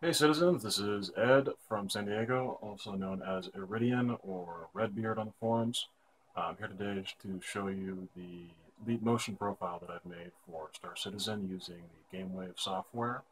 Hey citizens, this is Ed from San Diego, also known as Iridian or Redbeard on the forums. I'm here today to show you the Leap Motion profile that I've made for Star Citizen using the GameWAVE software.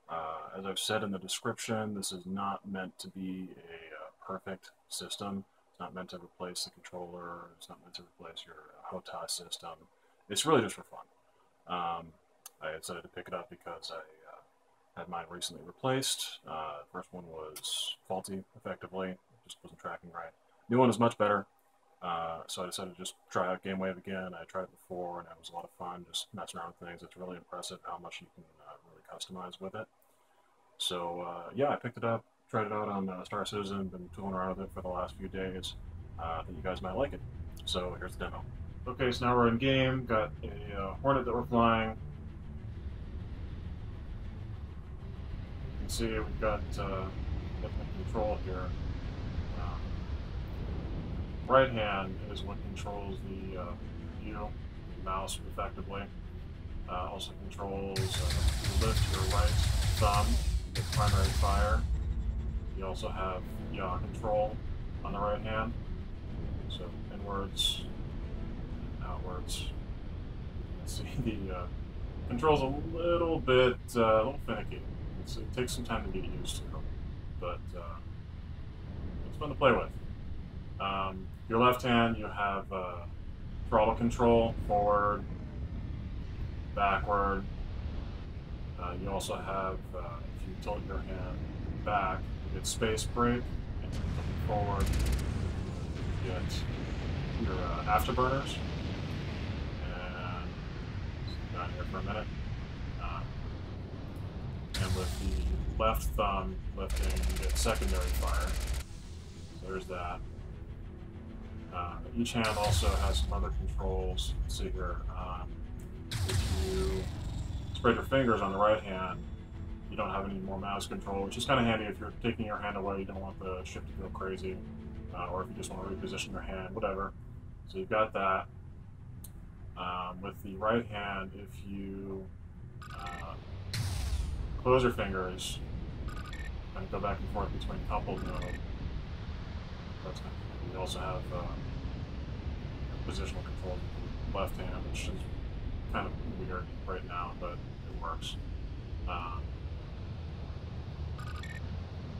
As I've said in the description, this is not meant to be a perfect system. It's not meant to replace the controller. It's not meant to replace your HOTAS system. It's really just for fun. I decided to pick it up because I had mine recently replaced. First one was faulty, effectively, just wasn't tracking right. New one is much better, so I decided to just try out GameWave again. I tried it before, and it was a lot of fun, just messing around with things. It's really impressive how much you can really customize with it. So yeah, I picked it up, tried it out on Star Citizen, been tooling around with it for the last few days. I think you guys might like it. So here's the demo. Okay, so now we're in game. Got a Hornet that we're flying. You can see we've got control here. Um, right hand is what controls the view, the mouse effectively. Also controls you lift your right thumb to get primary fire. You also have yaw control on the right hand. So inwards, outwards. You can see the controls a little finicky. It takes some time to get used to, but it's fun to play with. Your left hand, you have throttle control, forward, backward. You also have, if you tilt your hand back, you get space brake, and if you tilt it forward, you get your afterburners. And down here for a minute. Um, and with the left thumb lifting, you get secondary fire. So there's that. Each hand also has some other controls. Let's see here. If you spread your fingers on the right hand, you don't have any more mouse control, which is kind of handy if you're taking your hand away, you don't want the ship to go crazy, or if you just want to reposition your hand, whatever. So you've got that. With the right hand, if you close your fingers and go back and forth between coupled mode, that's kind of cool. You also have positional control with the left hand, which is kind of weird right now, but it works. Um,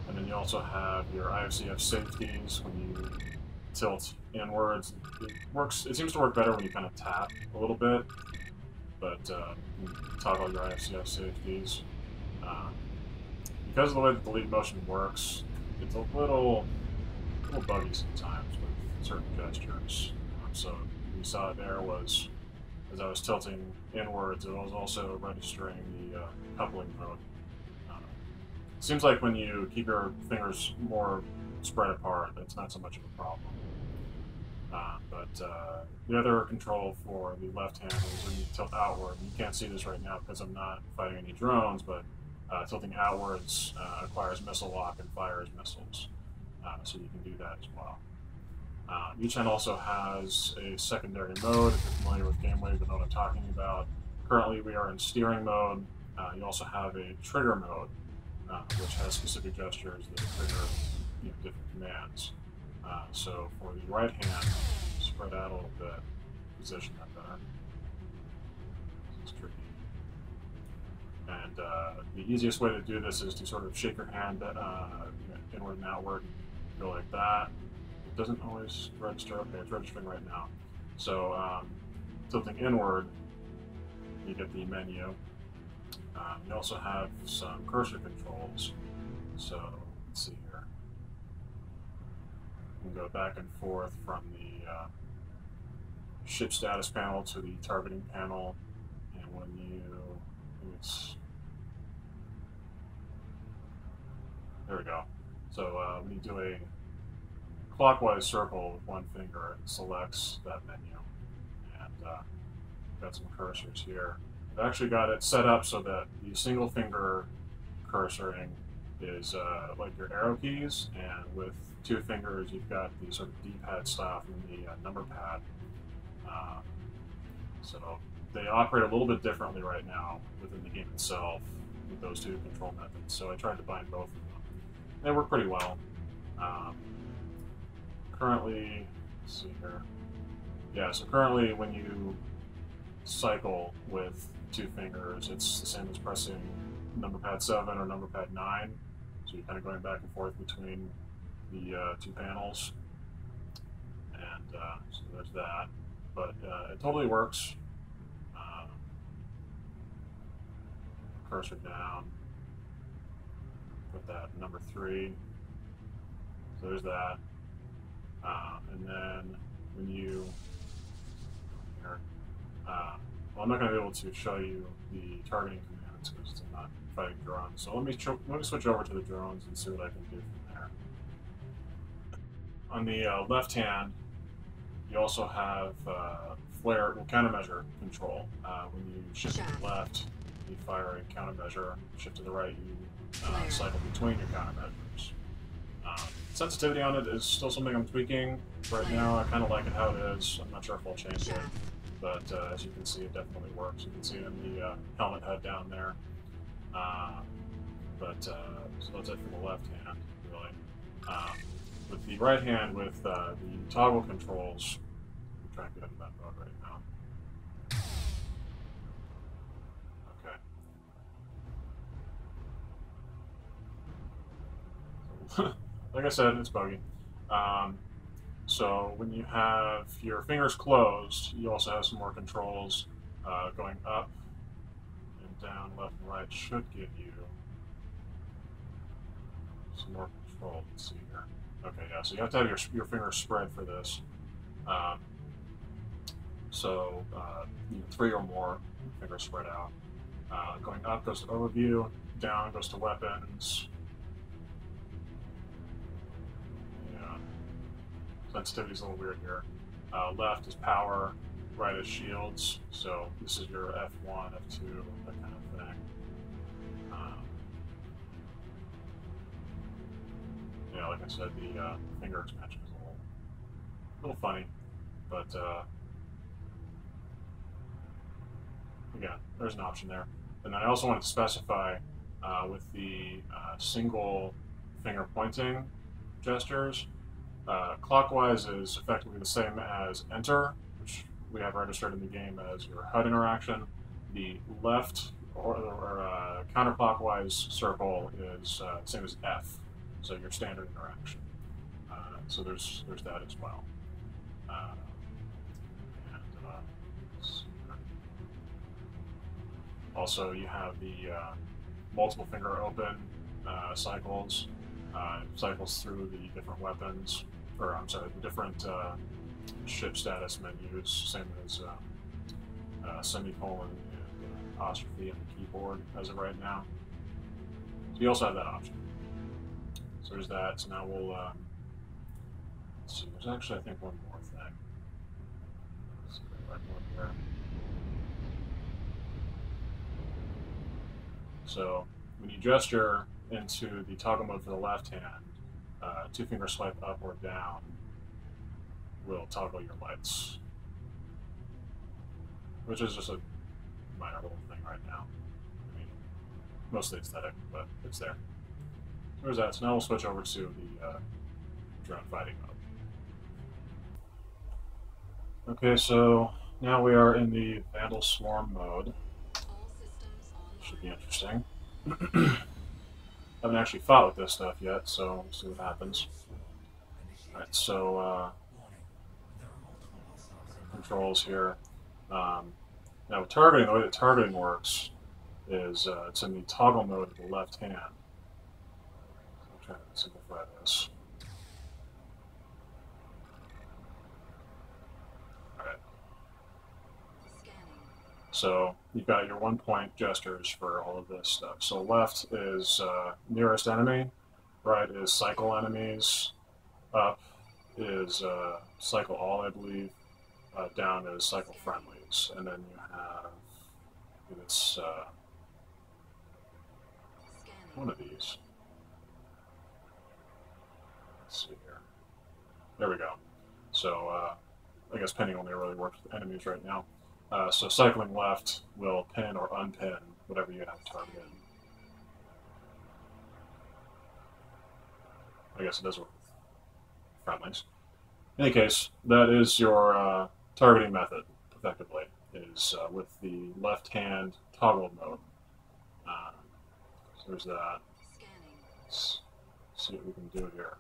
and then you also have your IFCF safeties when you tilt inwards. It works. It seems to work better when you kind of tap a little bit, but you toggle your IFCF safeties. Um, because of the way that the leap motion works, it's a little buggy sometimes with certain gestures. So you saw it there was, as I was tilting inwards, it was also registering the coupling mode. Seems like when you keep your fingers more spread apart, that's not so much of a problem. But the other control for the left hand is when you tilt outward. You can't see this right now because I'm not fighting any drones, but tilting outwards acquires missile lock and fires missiles. So you can do that as well. Each hand also has a secondary mode. If you're familiar with GameWAVE, you know what I'm talking about. Currently, we are in steering mode. You also have a trigger mode, which has specific gestures that trigger different commands. So for the right hand, spread out a little bit, position that better. This is tricky. And the easiest way to do this is to sort of shake your hand inward and outward, go like that. It doesn't always register. Okay, it's registering right now. So tilting inward, you get the menu. You also have some cursor controls. So let's see here. You can go back and forth from the ship status panel to the targeting panel, and when there we go. So when you do a clockwise circle with one finger, it selects that menu. And got some cursors here. I've actually got it set up so that the single finger cursoring is like your arrow keys, and with two fingers you've got the sort of D-pad style from the number pad. So they operate a little bit differently right now within the game itself. with those two control methods. So I tried to bind both of them. They work pretty well. Currently, let's see here. Yeah, so currently when you cycle with two fingers, it's the same as pressing number pad 7 or number pad 9. So you're kind of going back and forth between the two panels. And so there's that. But it totally works. Cursor down. Put that number 3. So there's that. And then when you here, well, I'm not going to be able to show you the targeting commands because I'm not fighting drones. So let me switch over to the drones and see what I can do from there. On the left hand, you also have flare countermeasure control. When you shift to the left, you fire a countermeasure. Shift to the right, you cycle between your countermeasures. Sensitivity on it is still something I'm tweaking right now. I kind of like it how it is. I'm not sure if I'll change it, but as you can see, it definitely works. You can see it in the helmet head down there. So that's it for the left hand, really. With the right hand, with the toggle controls, I'm trying to get into that mode right now. Okay. Like I said, it's buggy. So when you have your fingers closed, you also have some more controls going up and down, left and right should give you some more control. Let's see here. Okay, yeah, so you have to have your fingers spread for this. So 3 or more fingers spread out. Going up goes to overview, down goes to weapons. Sensitivity is a little weird here. Left is power, right is shields. So this is your F1, F2, that kind of thing. Yeah, like I said, the finger expansion is a little funny, but again, there's an option there. And then I also wanted to specify with the single finger pointing gestures. Clockwise is effectively the same as enter, which we have registered in the game as your HUD interaction. The left or counterclockwise circle is the same as F, so your standard interaction. So there's that as well. Also, you have the multiple finger open cycles. Cycles through the different weapons, or I'm sorry, the different ship status menus, same as semicolon and apostrophe on the keyboard as of right now. So you also have that option. So there's that. So now we'll let's see. There's actually, I think, one more thing. Let's see if I can look here. So when you gesture into the toggle mode for the left hand, 2-finger swipe up or down will toggle your lights, which is just a minor little thing right now. I mean, mostly aesthetic, but it's there. So there's that. So now we'll switch over to the drone fighting mode. Okay, so now we are in the Vandal Swarm mode. Should be interesting. I haven't actually fought with this stuff yet, so we'll see what happens. Alright, so controls here. Now with targeting, the way that targeting works is it's in the toggle mode of the left hand. So I'm trying to simplify this. Alright. So you've got your 1-point gestures for all of this stuff. So left is nearest enemy, right is cycle enemies, up is cycle all, I believe, down is cycle friendlies, and then you have this one of these. Let's see here. There we go. So I guess pinning only really works with enemies right now. So cycling left will pin or unpin whatever you have targeted. guess it does work with friendlies. In any case, that is your targeting method, effectively, is with the left-hand toggle mode. So there's that. Let's see what we can do here.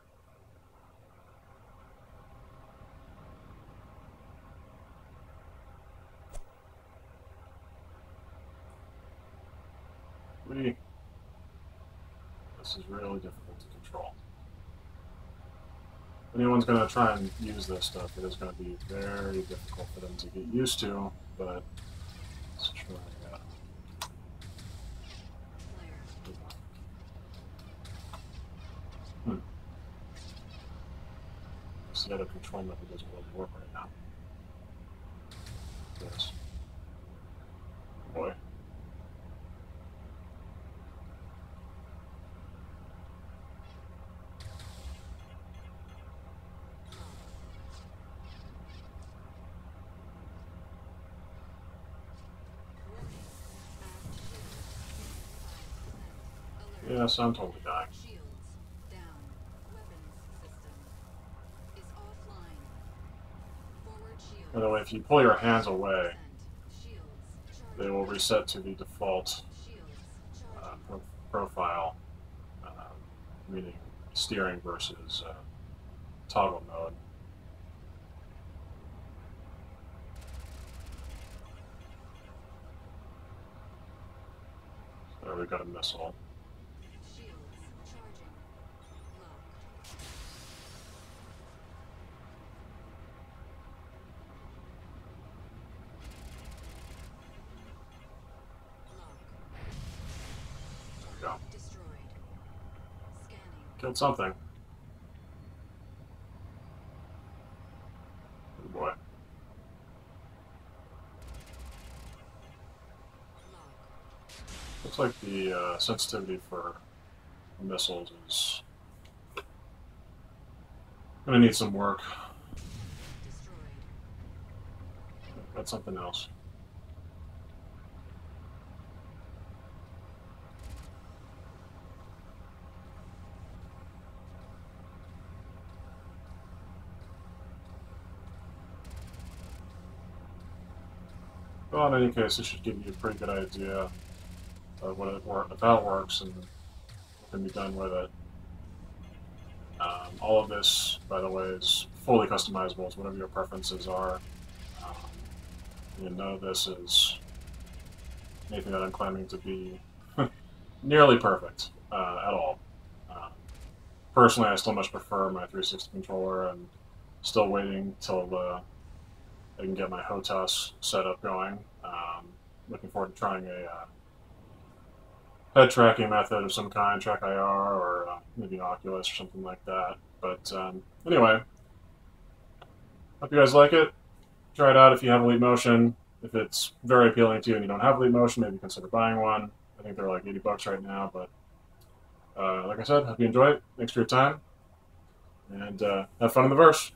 This is really difficult to control. If anyone's going to try and use this stuff, it is going to be very difficult for them to get used to, but let's try that. This the other control method doesn't really work right now. Yes. Boy. Yes, I'm totally dying. By the way, if you pull your hands away, they will reset to the default profile, meaning steering versus toggle mode. So there we got a missile. Go. Killed something. Good boy. Looks like the sensitivity for missiles is gonna need some work. Got something else. Well, in any case, this should give you a pretty good idea of how it works and what can be done with it. All of this, by the way, is fully customizable. It's whatever your preferences are. None of this is anything that I'm claiming to be nearly perfect at all. Personally, I still much prefer my 360 controller, and still waiting till I can get my HOTAS setup going. Looking forward to trying a head tracking method of some kind, Track IR, or maybe Oculus or something like that. But anyway, hope you guys like it. Try it out if you have Elite Motion. If it's very appealing to you and you don't have Elite Motion, maybe consider buying one. I think they're like $80 right now, but like I said, hope you enjoy it. Thanks for your time, and have fun in the verse.